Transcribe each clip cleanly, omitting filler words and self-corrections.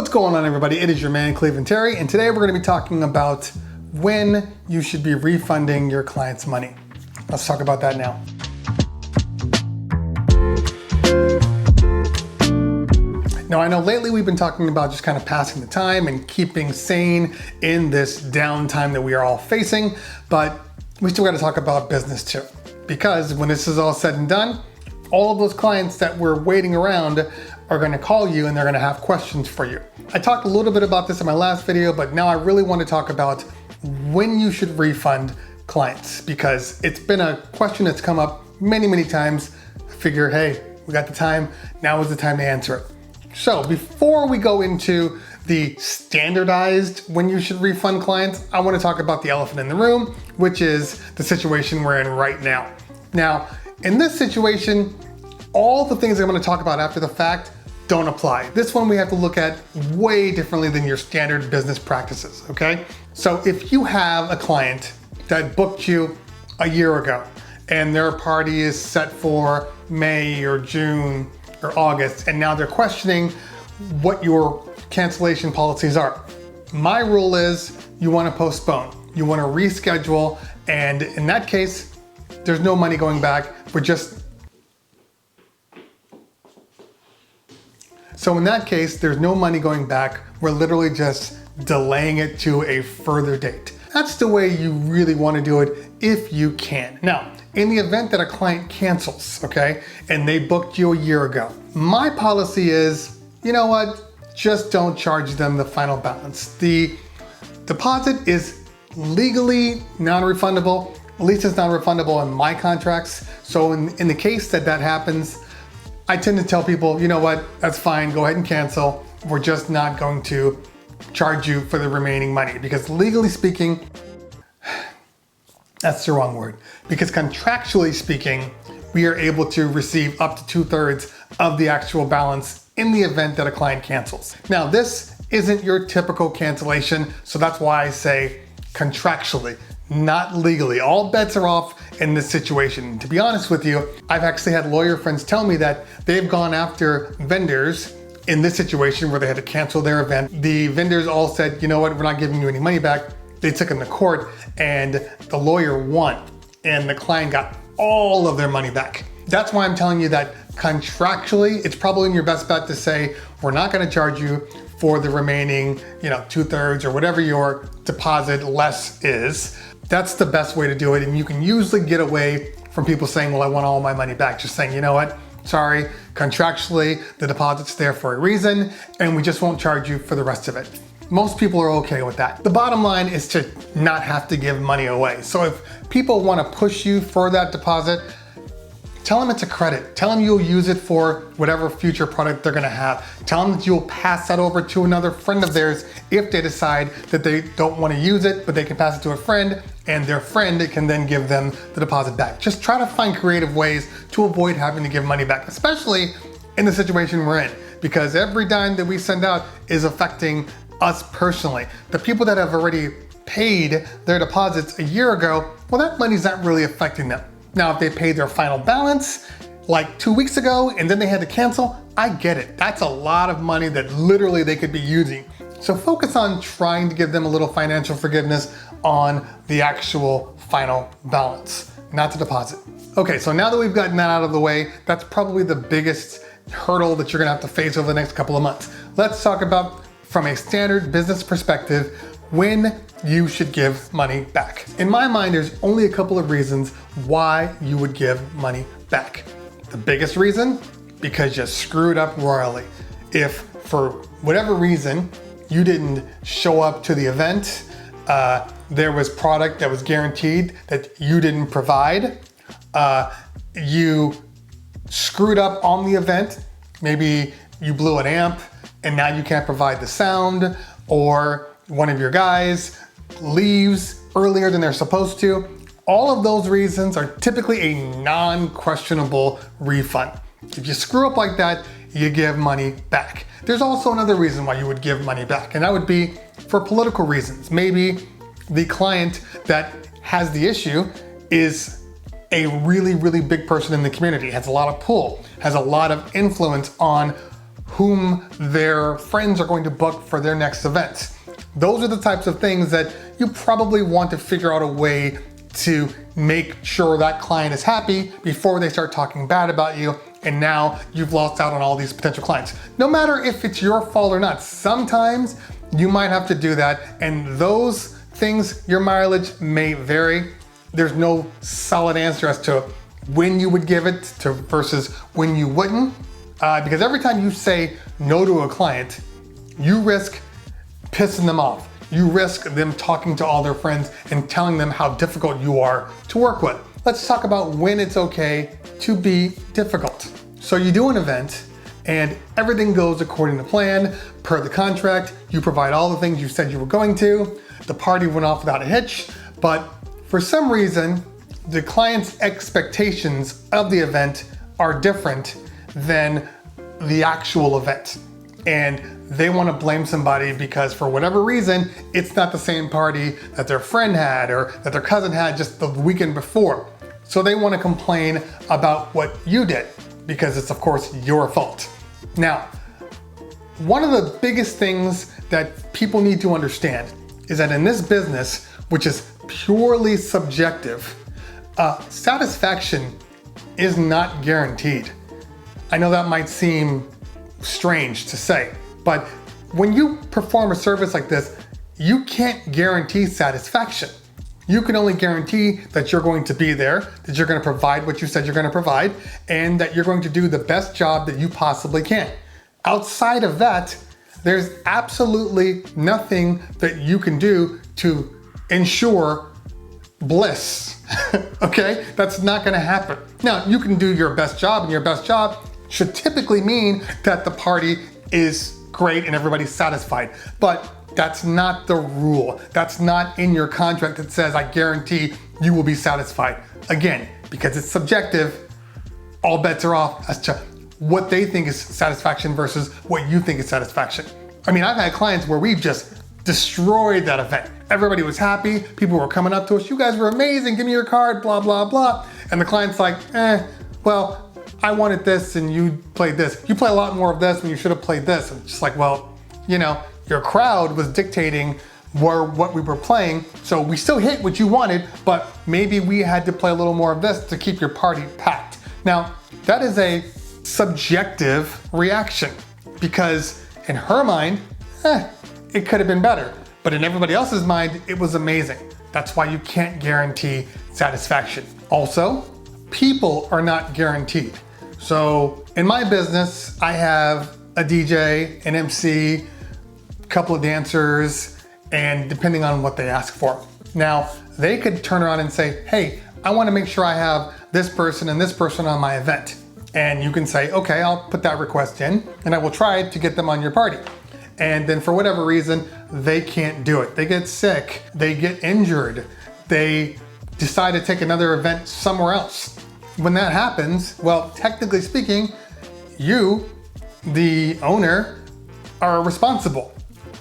What's going on, everybody? It is your man, Cleveland Terry, and today we're going to be talking about when you should be refunding your client's money. Let's talk about that now. Now, I know lately we've been talking about just kind of passing the time and keeping sane in this downtime that we are all facing, but we still got to talk about business too. Because when this is all said and done, all of those clients that were waiting around are going to call you and they're going to have questions for you. I talked a little bit about this in my last video, but now I really want to talk about when you should refund clients, because it's been a question that's come up many times. I figure, hey, we got the time, now is the time to answer it. So before we go into the standardized when you should refund clients, I want to talk about the elephant in the room, which is the situation we're in right now. Now, in this situation, all the things I'm going to talk about after the fact don't apply. This one we have to look at way differently than your standard business practices, okay? So if you have a client that booked you a year ago and their party is set for May or June or August, and now they're questioning what your cancellation policies are, my rule is you want to postpone, you want to reschedule, and in that case, there's no money going back. So in that case, there's no money going back. We're literally just delaying it to a further date. That's the way you really want to do it if you can. Now, in the event that a client cancels, okay, and they booked you a year ago, my policy is, you know what, just don't charge them the final balance. The deposit is legally non-refundable. At least it's not refundable in my contracts. So in the case that happens, I tend to tell people, you know what, that's fine, go ahead and cancel. We're just not going to charge you for the remaining money, because legally speaking, that's the wrong word. Because contractually speaking, we are able to receive up to 2/3 of the actual balance in the event that a client cancels. Now, this isn't your typical cancellation, so that's why I say contractually, not legally. All bets are off in this situation. To be honest with you, I've actually had lawyer friends tell me that they've gone after vendors in this situation where they had to cancel their event. The vendors all said, you know what, we're not giving you any money back. They took them to court and the lawyer won and the client got all of their money back. That's why I'm telling you that contractually, it's probably in your best bet to say, we're not gonna charge you for the remaining, 2/3 or whatever your deposit less is. That's the best way to do it. And you can usually get away from people saying, well, I want all my money back. Just saying, you know what, sorry, contractually, the deposit's there for a reason, and we just won't charge you for the rest of it. Most people are okay with that. The bottom line is to not have to give money away. So if people want to push you for that deposit, tell them it's a credit. Tell them you'll use it for whatever future product they're gonna have. Tell them that you'll pass that over to another friend of theirs if they decide that they don't wanna use it, but they can pass it to a friend, and their friend can then give them the deposit back. Just try to find creative ways to avoid having to give money back, especially in the situation we're in, because every dime that we send out is affecting us personally. The people that have already paid their deposits a year ago, well, that money's not really affecting them. Now, if they paid their final balance like 2 weeks ago and then they had to cancel, I get it. That's a lot of money that literally they could be using. So focus on trying to give them a little financial forgiveness on the actual final balance, not the deposit. Okay, so now that we've gotten that out of the way, that's probably the biggest hurdle that you're gonna have to face over the next couple of months. Let's talk about, from a standard business perspective, when you should give money back. In my mind, there's only a couple of reasons why you would give money back. The biggest reason, because you screwed up royally. If for whatever reason you didn't show up to the event, there was product that was guaranteed that you didn't provide, you screwed up on the event, maybe you blew an amp and now you can't provide the sound, or one of your guys leaves earlier than they're supposed to. All of those reasons are typically a non-questionable refund. If you screw up like that, you give money back. There's also another reason why you would give money back, and that would be for political reasons. Maybe the client that has the issue is a really big person in the community, has a lot of pull, has a lot of influence on whom their friends are going to book for their next event. Those are the types of things that you probably want to figure out a way to make sure that client is happy before they start talking bad about you, and now you've lost out on all these potential clients. No matter if it's your fault or not, sometimes you might have to do that, and those things, your mileage may vary. There's no solid answer as to when you would give it to versus when you wouldn't, because every time you say no to a client, you risk pissing them off. You risk them talking to all their friends and telling them how difficult you are to work with. Let's talk about when it's okay to be difficult. So you do an event and everything goes according to plan, per the contract. You provide all the things you said you were going to. The party went off without a hitch, but for some reason, the client's expectations of the event are different than the actual event. And they want to blame somebody because for whatever reason, it's not the same party that their friend had or that their cousin had just the weekend before. So they want to complain about what you did because it's of course your fault. Now, one of the biggest things that people need to understand is that in this business, which is purely subjective, satisfaction is not guaranteed. I know that might seem strange to say, but when you perform a service like this, you can't guarantee satisfaction. You can only guarantee that you're going to be there, that you're going to provide what you said you're going to provide, and that you're going to do the best job that you possibly can. Outside of that, there's absolutely nothing that you can do to ensure bliss, okay? That's not gonna happen. Now, you can do your best job, and your best job should typically mean that the party is great and everybody's satisfied, but that's not the rule. That's not in your contract that says, I guarantee you will be satisfied. Again, because it's subjective, all bets are off as to what they think is satisfaction versus what you think is satisfaction. I mean, I've had clients where we've just destroyed that event. Everybody was happy, people were coming up to us, you guys were amazing, give me your card, blah, blah, blah. And the client's like, well, I wanted this and you played this. You play a lot more of this when you should have played this. And it's just like, well, you know, your crowd was dictating what we were playing, so we still hit what you wanted, but maybe we had to play a little more of this to keep your party packed. Now, that is a subjective reaction because in her mind, it could have been better. But in everybody else's mind, it was amazing. That's why you can't guarantee satisfaction. Also, people are not guaranteed. So in my business, I have a DJ, an MC, a couple of dancers, and depending on what they ask for. Now, they could turn around and say, hey, I want to make sure I have this person and this person on my event. And you can say, okay, I'll put that request in and I will try to get them on your party. And then for whatever reason, they can't do it. They get sick, they get injured, they decide to take another event somewhere else. When that happens, well, technically speaking, you, the owner, are responsible,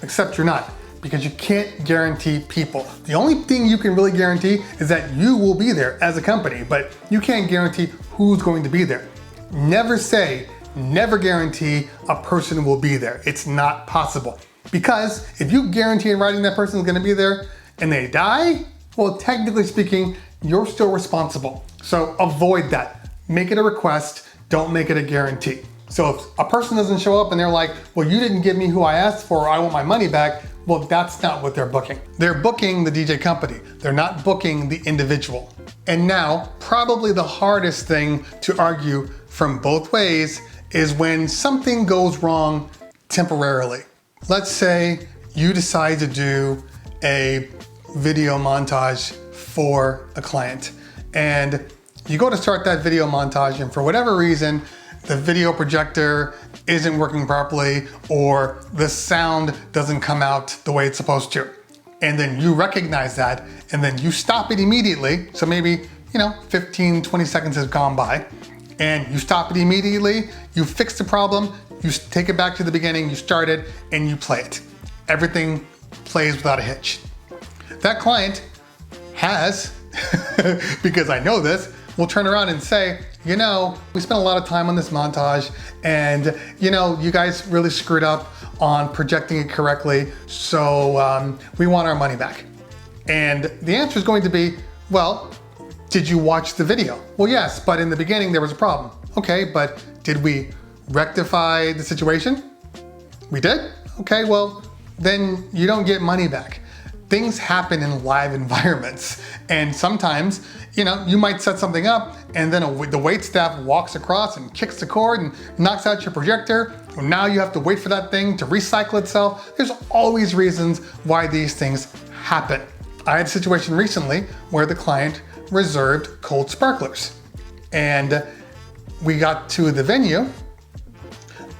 except you're not, because you can't guarantee people. The only thing you can really guarantee is that you will be there as a company, but you can't guarantee who's going to be there. Never guarantee a person will be there. It's not possible. Because if you guarantee in writing that person is gonna be there and they die, well, technically speaking, you're still responsible. So avoid that. Make it a request, don't make it a guarantee. So if a person doesn't show up and they're like, well, you didn't give me who I asked for, I want my money back, well, that's not what they're booking. They're booking the DJ company. They're not booking the individual. And now, probably the hardest thing to argue from both ways is when something goes wrong temporarily. Let's say you decide to do a video montage for a client and you go to start that video montage and for whatever reason, the video projector isn't working properly or the sound doesn't come out the way it's supposed to. And then you recognize that and then you stop it immediately. So maybe, 15, 20 seconds has gone by and you stop it immediately, you fix the problem, you take it back to the beginning, you start it and you play it. Everything plays without a hitch. That client has, because I know this, will turn around and say, you know, we spent a lot of time on this montage and, you know, you guys really screwed up on projecting it correctly. So we want our money back. And the answer is going to be, well, did you watch the video? Well, yes, but in the beginning there was a problem. Okay, but did we rectify the situation? We did? Okay, well, then you don't get money back. Things happen in live environments. And sometimes, you know, you might set something up and then the wait staff walks across and kicks the cord and knocks out your projector. And now you have to wait for that thing to recycle itself. There's always reasons why these things happen. I had a situation recently where the client reserved cold sparklers. And we got to the venue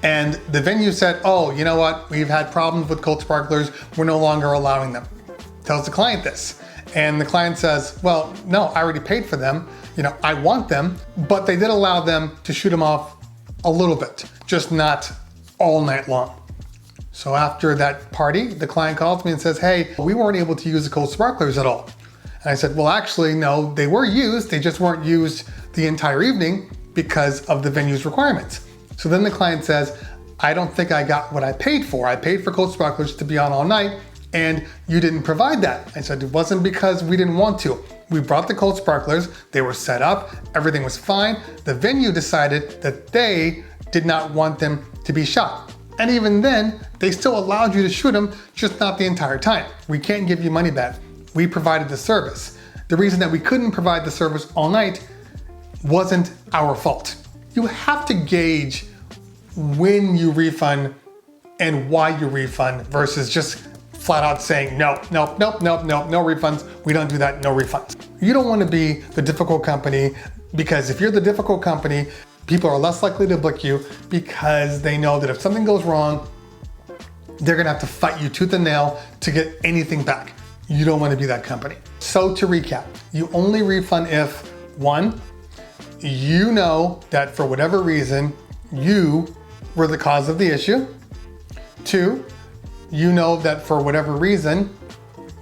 and the venue said, oh, you know what? We've had problems with cold sparklers. We're no longer allowing them. Tells the client this. And the client says, well, no, I already paid for them. You know, I want them, but they did allow them to shoot them off a little bit, just not all night long. So after that party, the client calls me and says, hey, we weren't able to use the cold sparklers at all. And I said, well, actually, no, they were used. They just weren't used the entire evening because of the venue's requirements. So then the client says, I don't think I got what I paid for. I paid for cold sparklers to be on all night and you didn't provide that. I said, it wasn't because we didn't want to. We brought the cold sparklers, they were set up, everything was fine. The venue decided that they did not want them to be shot. And even then, they still allowed you to shoot them, just not the entire time. We can't give you money back. We provided the service. The reason that we couldn't provide the service all night wasn't our fault. You have to gauge when you refund and why you refund versus just flat out saying, no refunds. We don't do that, no refunds. You don't want to be the difficult company, because if you're the difficult company, people are less likely to book you because they know that if something goes wrong, they're gonna have to fight you tooth and nail to get anything back. You don't want to be that company. So to recap, you only refund if, one, you know that for whatever reason, you were the cause of the issue. Two, you know that for whatever reason,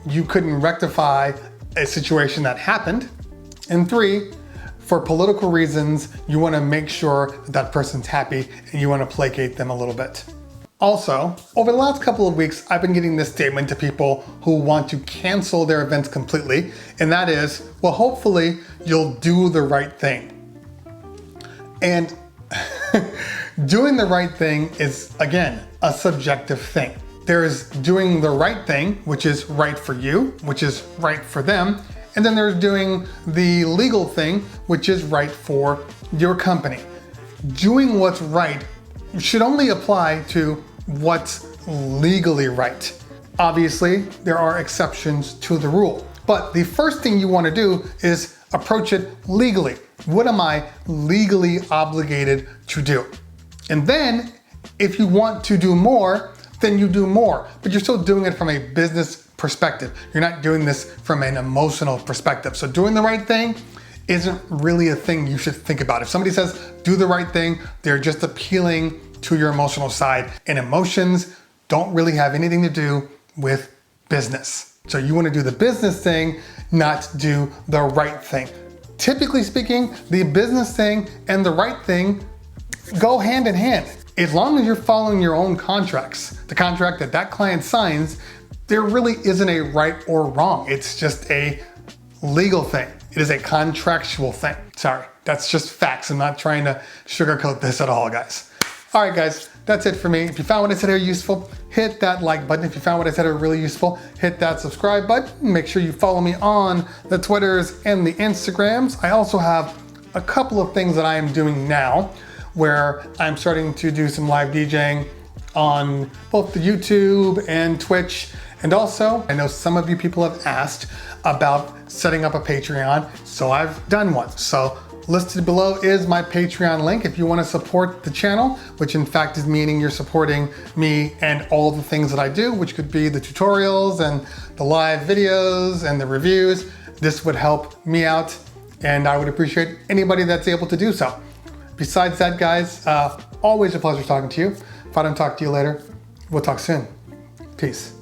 you couldn't rectify a situation that happened. And three, for political reasons, you want to make sure that that person's happy and you want to placate them a little bit. Also, over the last couple of weeks, I've been getting this statement to people who want to cancel their events completely, and that is, well, hopefully you'll do the right thing. And doing the right thing is, again, a subjective thing. There is doing the right thing, which is right for you, which is right for them. And then there's doing the legal thing, which is right for your company. Doing what's right should only apply to what's legally right. Obviously, there are exceptions to the rule. But the first thing you want to do is approach it legally. What am I legally obligated to do? And then, if you want to do more, then you do more, but you're still doing it from a business perspective. You're not doing this from an emotional perspective. So doing the right thing isn't really a thing you should think about. If somebody says, do the right thing, they're just appealing to your emotional side, and emotions don't really have anything to do with business. So you want to do the business thing, not do the right thing. Typically speaking, the business thing and the right thing go hand in hand. As long as you're following your own contracts, the contract that that client signs, there really isn't a right or wrong. It's just a legal thing. It is a contractual thing. Sorry, that's just facts. I'm not trying to sugarcoat this at all, guys. All right, guys, that's it for me. If you found what I said here useful, hit that like button. If you found what I said here really useful, hit that subscribe button. Make sure you follow me on the Twitters and the Instagrams. I also have a couple of things that I am doing now, where I'm starting to do some live DJing on both the YouTube and Twitch. And also, I know some of you people have asked about setting up a Patreon, so I've done one. So listed below is my Patreon link if you want to support the channel, which in fact is meaning you're supporting me and all the things that I do, which could be the tutorials and the live videos and the reviews. This would help me out, and I would appreciate anybody that's able to do so. Besides that, guys, always a pleasure talking to you. If I don't talk to you later, we'll talk soon. Peace.